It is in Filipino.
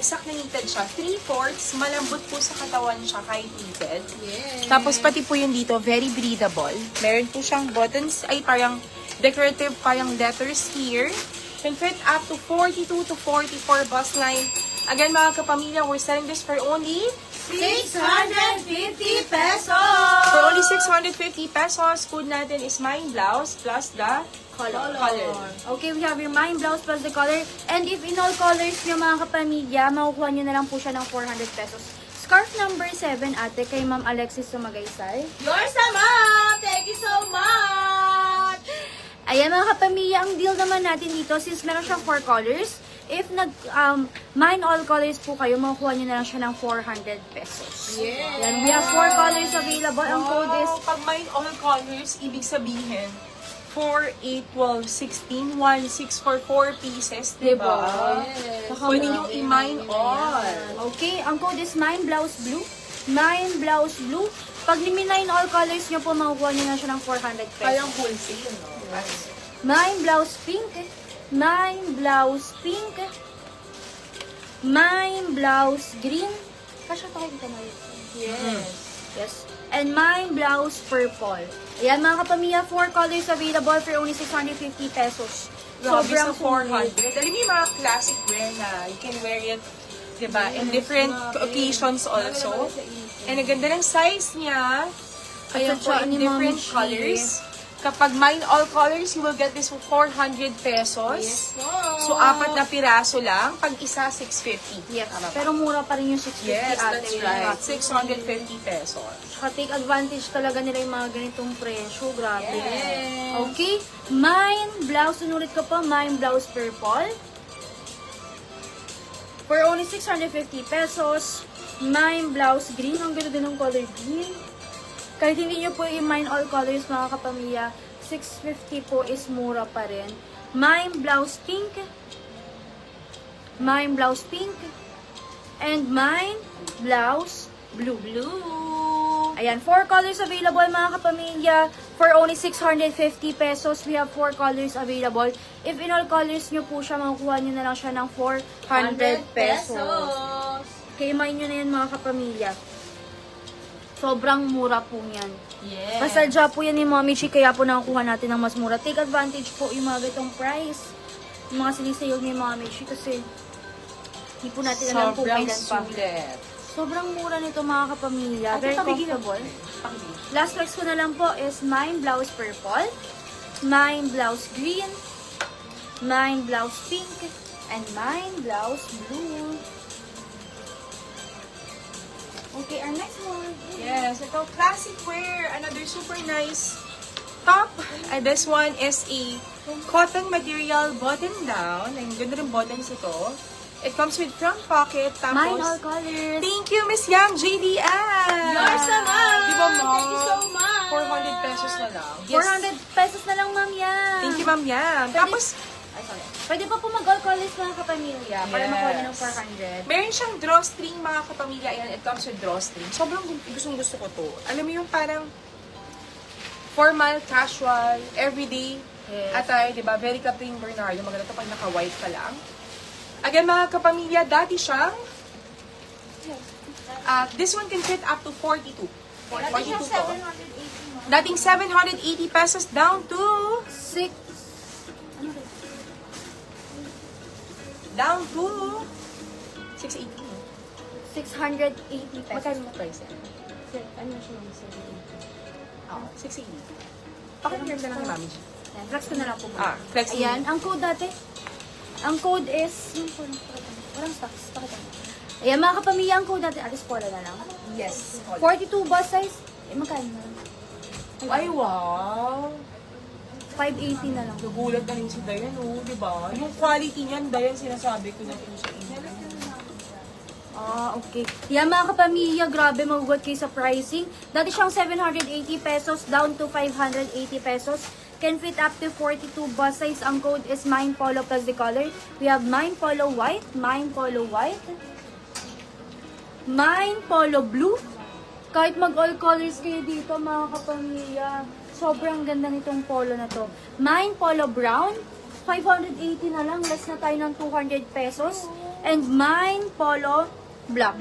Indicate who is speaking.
Speaker 1: bagsak na knitted siya. 3/4, malambot po sa katawan siya kahit knitted.
Speaker 2: Yes.
Speaker 1: Tapos pati po yun dito, very breathable. Meron po siyang buttons, ay parang decorative, parang letters here. Can fit up to 42 to 44 bust line. Again, mga kapamilya, we're selling this for only
Speaker 2: 650 pesos!
Speaker 1: For only 650 pesos. Code natin is Mine Blouse plus the color.
Speaker 3: Okay, we have your Mine Blouse plus the color. And if in all colors nyo mga kapamilya, makukuha nyo na lang po siya ng 400 pesos. Scarf number 7, ate, kay Ma'am Alexis Sumagaysay.
Speaker 2: Yours na, ma'am! Thank you so much!
Speaker 3: Ayan mga kapamilya, ang deal naman natin dito, since meron siyang 4 colors, if mine all colors po kayo, makukuha nyo na lang siya ng 400 pesos.
Speaker 2: Yes.
Speaker 3: Yan, we have 4 colors available. Ang code is
Speaker 1: Pag Mine all colors, ibig sabihin, 4, 8, 12, 16, 1, 6 for 4 pieces, diba?
Speaker 2: Yes.
Speaker 1: Pwede nyo i-mine all.
Speaker 3: Okay, ang code is Mine Blouse Blue. Mine Blouse Blue. Pag ni-mine all colors nyo po, makukuha nyo na siya ng 400 pesos.
Speaker 1: Parang wholesale, no?
Speaker 3: Mine Blouse Pink. Mine Blouse Pink. Mine Blouse Green. Kasya tayo dito na yun.
Speaker 2: Yes.
Speaker 3: Yes. And Mine Blouse Purple. Ayan mga kapamilya, 4 colors available for only 650 pesos.
Speaker 1: Sobrang
Speaker 3: Sobrang
Speaker 1: 400. Alam mo yung mga classic wear na you can wear it, diba, in different occasions also. And ang ganda ng size niya. Ayan po,
Speaker 3: At
Speaker 1: in
Speaker 3: ni Mami
Speaker 1: different
Speaker 3: Chi.
Speaker 1: colors. Kapag Mine all colors, you will get this for 400 pesos.
Speaker 2: Yes, po.
Speaker 1: So, 4 na piraso lang. Pag isa, 650.
Speaker 3: Yes.
Speaker 1: Tama ba?
Speaker 3: Pero mura pa rin yung 650
Speaker 1: Yes,
Speaker 3: ate.
Speaker 1: that's right. 650 pesos.
Speaker 3: Take advantage talaga nila yung mga ganitong presyo. Grabe.
Speaker 2: Yes.
Speaker 3: Okay. Mine Blouse. Unulit ko po. Mine Blouse Purple. For only 650 pesos. Mine Blouse Green. Ang ganda din ng color green. Kahit hindi nyo po i-mine all colors mga kapamilya, 650 po is mura pa rin. Mine Blouse Pink. Mine Blouse Pink. And Mine Blouse Blue. Ayan, 4 colors available mga kapamilya. For only 650 pesos, we have 4 colors available. If in all colors nyo po siya, makukuha nyo na lang siya ng 400 pesos. Okay, mine nyo na yan mga kapamilya. Sobrang mura po yan.
Speaker 2: Yes.
Speaker 3: Pasadya po yan ni Mommy Chi, kaya po nakakuha natin ng mas mura. Take advantage po yung mga ganitong price. Yung mga sinisayog ni Mommy Chi kasi hindi po natin alam kung
Speaker 1: Sobrang
Speaker 3: kailan pa.
Speaker 1: sulit.
Speaker 3: Sobrang mura nito mga kapamilya. Very comfortable.
Speaker 1: Pakinggan.
Speaker 3: Last flex ko na lang po is Mine Blouse Purple, Mine Blouse Green, Mine Blouse Pink, and Mine Blouse Blue. Okay, our next one.
Speaker 1: Yes, ito, classic wear. Another super nice top. And this one is a cotton material button down. Ang ganda ng buttons ito. It comes with front pocket. Tapos,
Speaker 3: Mine all colors.
Speaker 1: thank you, Miss Yam JDL!
Speaker 2: Yours naman!
Speaker 1: Di ba, Mom?
Speaker 2: Thank you so much!
Speaker 1: 400 pesos na lang.
Speaker 3: 400 pesos na lang, Ma'am Yan.
Speaker 1: Thank you, Ma'am Yam. Tapos,
Speaker 3: Ay, sorry. Pwede pa po mag-all colors mga kapamilya para
Speaker 1: Yes.
Speaker 3: makuha nyo ng 400.
Speaker 1: meron siyang drawstring, mga kapamilya. Ayan, it comes with drawstring. Sobrang gusto ko to. Alam mo yung parang formal, casual, everyday
Speaker 3: Yes.
Speaker 1: attire, di ba? Very Catherine Bernardo. Maganda to pag naka-white ka lang. Again, mga kapamilya, dati siyang this one can fit up to 42. 42 to. Dating 780 pesos down to 680.
Speaker 3: 680 pesos.
Speaker 1: Magkano mo price yan?
Speaker 3: Ano siya yung
Speaker 1: 680. Pakinggan na lang ni Mami.
Speaker 3: Yan, flex ko na lang po muna.
Speaker 1: Flex.
Speaker 3: Ayan, ang code dati. Ang code is, parang stocks. Ayan, mga kapamilya, ang code dati, alis pala na lang.
Speaker 1: Yes.
Speaker 3: 42 bus size. Magkano na lang?
Speaker 1: Ay, wow.
Speaker 3: 580 na lang.
Speaker 1: Nagulat na rin si Dayan, di ba? Yung quality niyan, Dayan, sinasabi ko na po sa inyo.
Speaker 3: Okay. Yan mga kapamilya, grabe magugot kayo sa pricing. Dati siyang 780 pesos down to 580 pesos. Can fit up to 42 bus size. Ang code is Mine Polo plus the color. We have Mine Polo White, Mine Polo White, Mine Polo Blue. Kahit mag-all colors kayo dito mga kapamilya, sobrang ganda nitong polo na to. Mine Polo Brown, 580 na lang. Less na tayo ng 200 pesos. And mine, polo, black.